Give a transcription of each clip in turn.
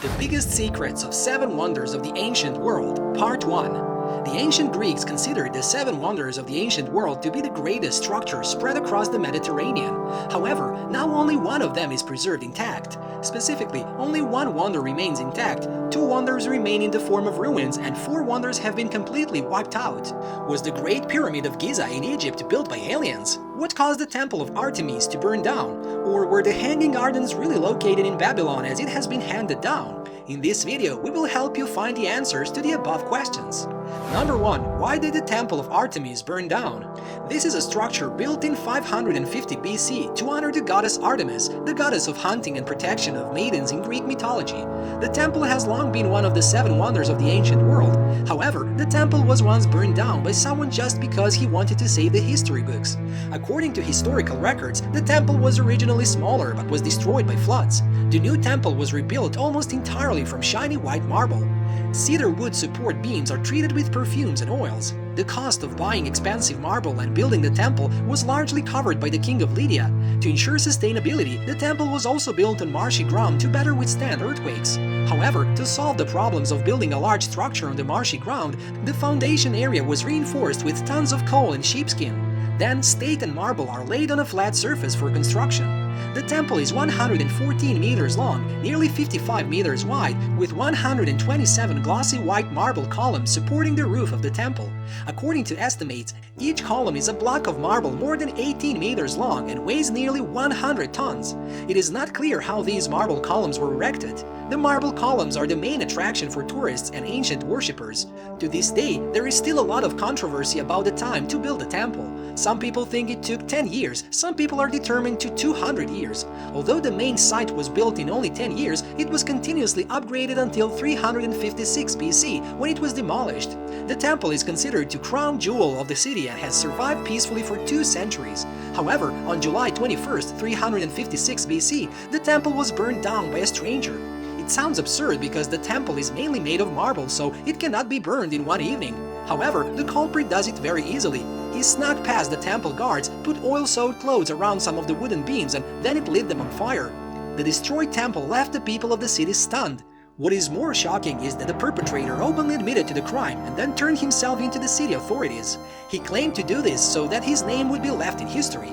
The Biggest Secrets of 7 Wonders of the Ancient World, Part 1. The ancient Greeks considered the 7 wonders of the ancient world to be the greatest structures spread across the Mediterranean. However, now only one of them is preserved intact. Specifically, only one wonder remains intact, 2 wonders remain in the form of ruins, and 4 wonders have been completely wiped out. Was the Great Pyramid of GIZA in Egypt built by aliens? What caused the Temple of Artemis to burn down? Or were the Hanging Gardens really located in Babylon as it has been handed down? In this video, we will help you find the answers to the above questions. Number 1. Why did the Temple of Artemis burn down? This is a structure built in 550 BC to honor the goddess Artemis, the goddess of hunting and protection of maidens in Greek mythology. The temple has long been one of the 7 wonders of the ancient world. However, the temple was once burned down by someone just because he wanted to save the history books. According to historical records, the temple was originally smaller but was destroyed by floods. The new temple was rebuilt almost entirely from shiny white marble. Cedar wood support beams are treated with perfumes and oils. The cost of buying expensive marble and building the temple was largely covered by the king of Lydia. To ensure sustainability, the temple was also built on marshy ground to better withstand earthquakes. However, to solve the problems of building a large structure on the marshy ground, the foundation area was reinforced with tons of coal and sheepskin. Then, slate and marble are laid on a flat surface for construction. The temple is 114 meters long, nearly 55 meters wide, with 127 glossy white marble columns supporting the roof of the temple. According to estimates, each column is a block of marble more than 18 meters long and weighs nearly 100 tons. It is not clear how these marble columns were erected. The marble columns are the main attraction for tourists and ancient worshippers. To this day, there is still a lot of controversy about the time to build the temple. Some people think it took 10 years, some people are determined to 200 years. Although the main site was built in only 10 years, it was continuously upgraded until 356 BC, when it was demolished. The temple is considered the crown jewel of the city and has survived peacefully for 2 centuries. However, on July 21, 356 BC, the temple was burned down by a stranger. It sounds absurd because the temple is mainly made of marble, so it cannot be burned in one evening. However, the culprit does it very easily. He snuck past the temple guards, put oil-soaked clothes around some of the wooden beams, and then it lit them on fire. The destroyed temple left the people of the city stunned. What is more shocking is that the perpetrator openly admitted to the crime and then turned himself into the city authorities. He claimed to do this so that his name would be left in history.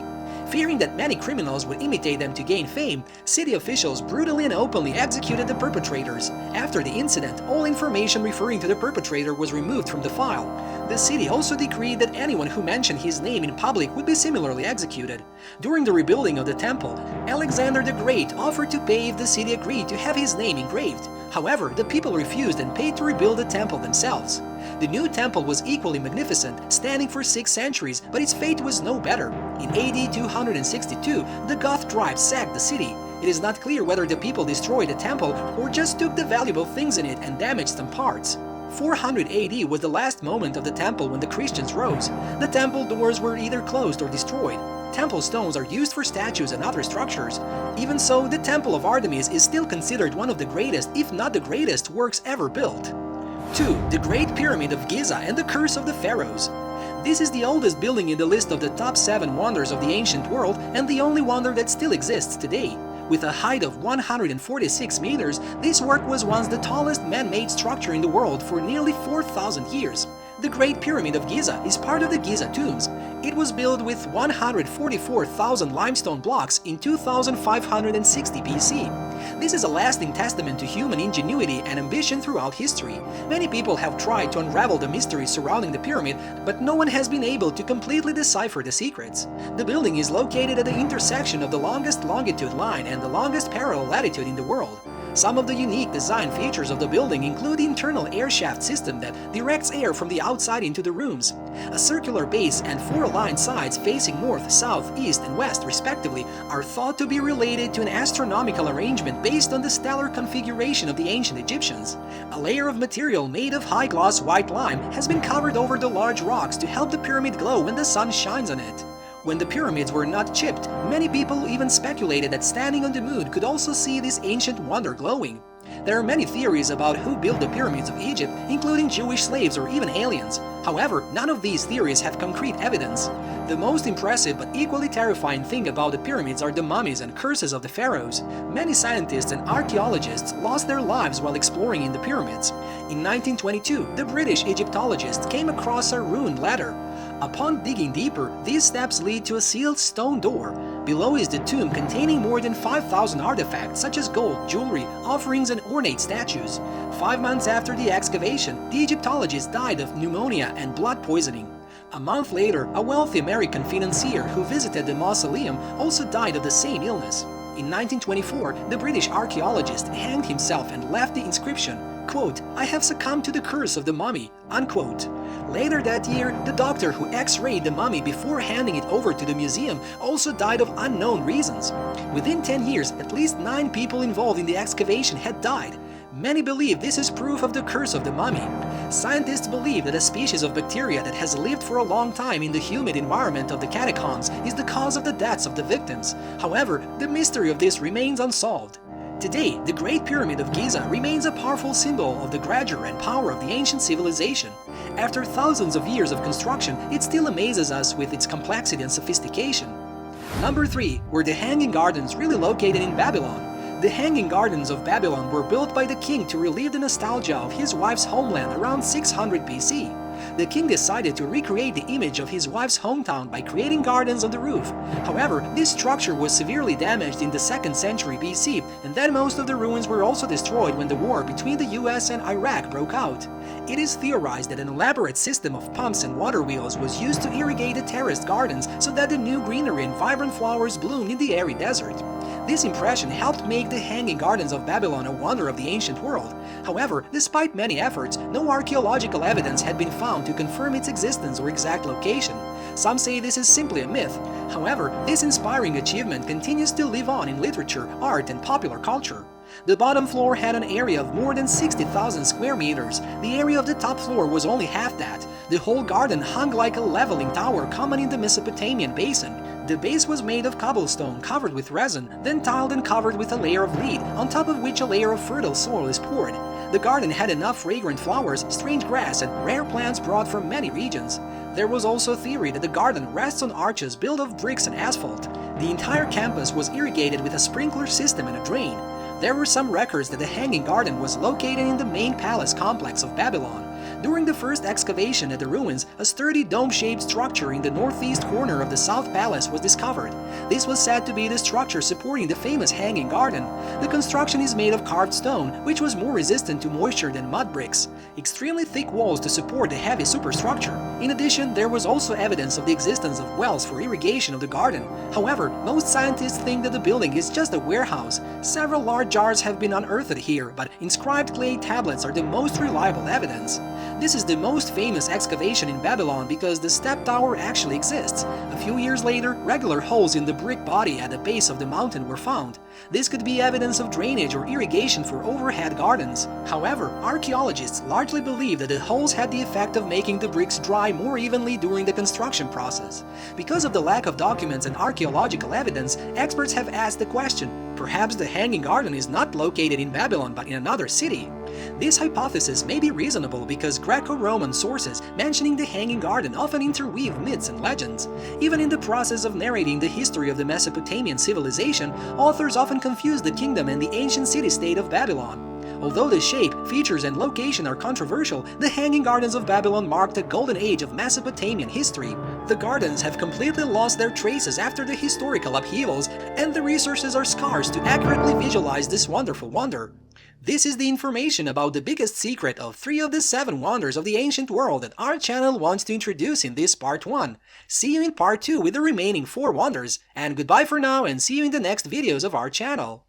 Fearing that many criminals would imitate them to gain fame, city officials brutally and openly executed the perpetrators. After the incident, all information referring to the perpetrator was removed from the file. The city also decreed that anyone who mentioned his name in public would be similarly executed. During the rebuilding of the temple, Alexander the Great offered to pay if the city agreed to have his name engraved. However, the people refused and paid to rebuild the temple themselves. The new temple was equally magnificent, standing for 6 centuries, but its fate was no better. In AD 262, the Goth tribes sacked the city. It is not clear whether the people destroyed the temple or just took the valuable things in it and damaged some parts. 400 AD was the last moment of the temple when the Christians rose. The temple doors were either closed or destroyed. Temple stones are used for statues and other structures. Even so, the Temple of Artemis is still considered one of the greatest, if not the greatest, works ever built. 2. The Great Pyramid of GIZA and the Curse of the Pharaohs. This is the oldest building in the list of the top 7 wonders of the ancient world and the only wonder that still exists today. With a height of 146 meters, this work was once the tallest man-made structure in the world for nearly 4,000 years. The Great Pyramid of Giza is part of the Giza tombs. It was built with 144,000 limestone blocks in 2560 BC. This is a lasting testament to human ingenuity and ambition throughout history. Many people have tried to unravel the mysteries surrounding the pyramid, but no one has been able to completely decipher the secrets. The building is located at the intersection of the longest longitude line and the longest parallel latitude in the world. Some of the unique design features of the building include the internal air shaft system that directs air from the outside into the rooms. A circular base and 4 aligned sides facing north, south, east, and west respectively are thought to be related to an astronomical arrangement based on the stellar configuration of the ancient Egyptians. A layer of material made of high-gloss white lime has been covered over the large rocks to help the pyramid glow when the sun shines on it. When the pyramids were not chipped, many people even speculated that standing on the moon could also see this ancient wonder glowing. There are many theories about who built the pyramids of Egypt, including Jewish slaves or even aliens. However, none of these theories have concrete evidence. The most impressive but equally terrifying thing about the pyramids are the mummies and curses of the pharaohs. Many scientists and archaeologists lost their lives while exploring in the pyramids. In 1922, the British Egyptologists came across a ruined ladder. Upon digging deeper, these steps lead to a sealed stone door. Below is the tomb containing more than 5,000 artifacts such as gold, jewelry, offerings and ornate statues. 5 months after the excavation, the Egyptologists died of pneumonia and blood poisoning. A month later, a wealthy American financier who visited the mausoleum also died of the same illness. In 1924, the British archaeologist hanged himself and left the inscription, quote, "I have succumbed to the curse of the mummy," unquote. Later that year, the doctor who x-rayed the mummy before handing it over to the museum also died of unknown reasons. Within 10 years, at least 9 people involved in the excavation had died. Many believe this is proof of the curse of the mummy. Scientists believe that a species of bacteria that has lived for a long time in the humid environment of the catacombs is the cause of the deaths of the victims. However, the mystery of this remains unsolved. Today, the Great Pyramid of Giza remains a powerful symbol of the grandeur and power of the ancient civilization. After thousands of years of construction, it still amazes us with its complexity and sophistication. Number 3. Were the Hanging Gardens really located in Babylon? The Hanging Gardens of Babylon were built by the king to relieve the nostalgia of his wife's homeland around 600 BC. The king decided to recreate the image of his wife's hometown by creating gardens on the roof. However, this structure was severely damaged in the 2nd century BC, and then most of the ruins were also destroyed when the war between the US and Iraq broke out. It is theorized that an elaborate system of pumps and water wheels was used to irrigate the terraced gardens so that the new greenery and vibrant flowers bloomed in the arid desert. This impression helped make the Hanging Gardens of Babylon a wonder of the ancient world. However, despite many efforts, no archaeological evidence had been found to confirm its existence or exact location. Some say this is simply a myth. However, this inspiring achievement continues to live on in literature, art, and popular culture. The bottom floor had an area of more than 60,000 square meters. The area of the top floor was only half that. The whole garden hung like a leveling tower common in the Mesopotamian basin. The base was made of cobblestone covered with resin, then tiled and covered with a layer of lead, on top of which a layer of fertile soil is poured. The garden had enough fragrant flowers, strange grass, and rare plants brought from many regions. There was also a theory that the garden rests on arches built of bricks and asphalt. The entire campus was irrigated with a sprinkler system and a drain. There were some records that the Hanging Garden was located in the main palace complex of Babylon. During the first excavation at the ruins, a sturdy dome-shaped structure in the northeast corner of the South Palace was discovered. This was said to be the structure supporting the famous Hanging Garden. The construction is made of carved stone, which was more resistant to moisture than mud bricks. Extremely thick walls to support the heavy superstructure. In addition, there was also evidence of the existence of wells for irrigation of the garden. However, most scientists think that the building is just a warehouse. Several large jars have been unearthed here, but inscribed clay tablets are the most reliable evidence. This is the most famous excavation in Babylon because the step tower actually exists. A few years later, regular holes in the brick body at the base of the mountain were found. This could be evidence of drainage or irrigation for overhead gardens. However, archaeologists largely believe that the holes had the effect of making the bricks dry more evenly during the construction process. Because of the lack of documents and archaeological evidence, experts have asked the question, perhaps the Hanging Garden is not located in Babylon but in another city. This hypothesis may be reasonable because Greco-Roman sources mentioning the Hanging Garden often interweave myths and legends. Even in the process of narrating the history of the Mesopotamian civilization, authors often confuse the kingdom and the ancient city-state of Babylon. Although the shape, features, and location are controversial, the Hanging Gardens of Babylon marked a golden age of Mesopotamian history. The gardens have completely lost their traces after the historical upheavals, and the resources are scarce to accurately visualize this wonderful wonder. This is the information about the biggest secret of 3 of the 7 wonders of the ancient world that our channel wants to introduce in this part 1. See you in part 2 with the remaining 4 wonders, and goodbye for now and see you in the next videos of our channel.